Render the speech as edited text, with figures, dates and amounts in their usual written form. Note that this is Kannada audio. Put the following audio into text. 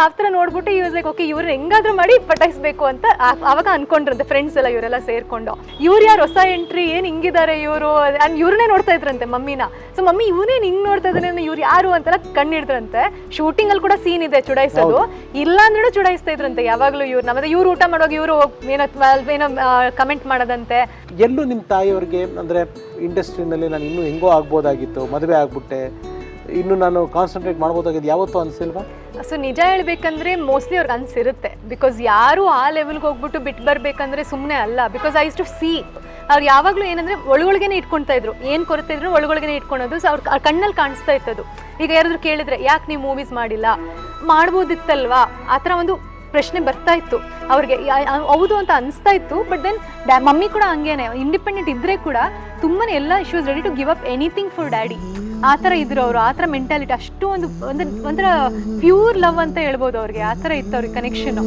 ಆ ಥರ ನೋಡ್ಬಿಟ್ಟು ಯೂಸ್ ಲೈಕ್ ಓಕೆ ಇವ್ರು ಹೆಂಗಾದ್ರೂ ಮಾಡಿ ಪಟಾಯಿಸ್ಬೇಕು ಅಂತ ಅವಾಗ ಅನ್ಕೊಂಡ್ರಂತೆ ಫ್ರೆಂಡ್ಸ್ ಎಲ್ಲ ಇವರೆಲ್ಲ ಸೇರ್ಕೊಂಡು. ಇವ್ರು ಯಾರು ಹೊಸ ಎಂಟ್ರಿ, ಏನು ಹಿಂಗಿದ್ದಾರೆ ಇವರು, ಅಂಡ್ ಇವ್ರನ್ನೇ ನೋಡ್ತಾ ಇದ್ರಂತೆ ಮಮ್ಮಿನ. ಸೊ ಮಮ್ಮಿ ಇವನೇನು ಹಿಂಗ್ ನೋಡ್ತಾ ಇದ್ದಾನೆ, ಇವ್ರು ಯಾರು ಅಂತೆಲ್ಲ ಕಣ್ಣಿಡ್ದ್ರಂತೆ. ಶೂಟಿಂಗ್ ಅಲ್ಲಿ ಕೂಡ ಸೀನ್ ಇದೆ ಚುಡಾಯಿಸೋದು, ಇಲ್ಲ ಅಂದ್ರೂ ಚುಡಾಯಿಸ್ತಾ ಇದ್ರಂತೆ ಯಾವಾಗ್ಲೂ ಇವ್ರನ್ನ. ಮತ್ತೆ ಇವ್ರು ಊಟ ಮಾಡುವಾಗ ಇವರು ಏನೋ ಕಮೆಂಟ್ ಮಾಡೋದಂತೆ. ಎಲ್ಲೂ ನಿಮ್ಮ ತಾಯಿಯವ್ರಿಗೆ ಅಂದರೆ ಇಂಡಸ್ಟ್ರಿನಲ್ಲಿ ನಾನು ಇನ್ನೂ ಹೆಂಗೋ ಆಗ್ಬೋದಾಗಿತ್ತು, ಮದುವೆ ಆಗ್ಬಿಟ್ಟೆ, ಇನ್ನು ನಾನು ಕಾನ್ಸಂಟ್ರೇಟ್ ಮಾಡ್ಬೋದಾಗಿದ್ದು ಯಾವತ್ತೂ ಅನಿಸಿಲ್ವಾ? ಸೊ ನಿಜ ಹೇಳ್ಬೇಕಂದ್ರೆ ಮೋಸ್ಟ್ಲಿ ಅವ್ರಿಗೆ ಅನ್ಸಿರುತ್ತೆ. ಬಿಕಾಸ್ ಯಾರು ಆ ಲೆವೆಲ್ಗೆ ಹೋಗ್ಬಿಟ್ಟು ಬಿಟ್ಟು ಬರ್ಬೇಕಂದ್ರೆ ಸುಮ್ಮನೆ ಅಲ್ಲ. ಬಿಕಾಸ್ ಐ ಟು ಸಿ ಅವ್ರು ಯಾವಾಗಲೂ ಏನಂದ್ರೆ ಒಳಗೊಳಗೇನೆ ಇಟ್ಕೊಳ್ತಾ ಇದ್ರು, ಏನು ಕೊರತೆ ಇದ್ರು ಒಳಗೊಳಗೇನೆ ಇಟ್ಕೊಳೋದು. ಸೊ ಅವ್ರ ಕಣ್ಣಲ್ಲಿ ಕಾಣಿಸ್ತಾ ಇತ್ತದು. ಈಗ ಯಾರಾದ್ರೂ ಕೇಳಿದ್ರೆ ಯಾಕೆ ನೀವು ಮೂವೀಸ್ ಮಾಡಿಲ್ಲ, ಮಾಡ್ಬೋದಿತ್ತಲ್ವಾ, ಆ ಥರ ಒಂದು ಪ್ರಶ್ನೆ ಬರ್ತಾ ಇತ್ತು ಅವ್ರಿಗೆ. ಹೌದು ಅಂತ ಅನಿಸ್ತಾ ಇತ್ತು. ಬಟ್ ದೆನ್ ಮಮ್ಮಿ ಕೂಡ ಹಂಗೇನೆ ಇಂಡಿಪೆಂಡೆಂಟ್ ಇದ್ರೆ ಕೂಡ ತುಂಬಾನೇ ಎಲ್ಲ issues ready to give up anything for daddy. ಆ ಥರ ಇದ್ರು ಅವರು, ಆ ಥರ ಮೆಂಟಾಲಿಟಿ. ಅಷ್ಟು ಒಂಥರ ಪ್ಯೂರ್ ಲವ್ ಅಂತ ಹೇಳ್ಬೋದು ಅವ್ರಿಗೆ. ಆ ಥರ ಇತ್ತು ಅವ್ರಿಗೆ ಕನೆಕ್ಷನ್.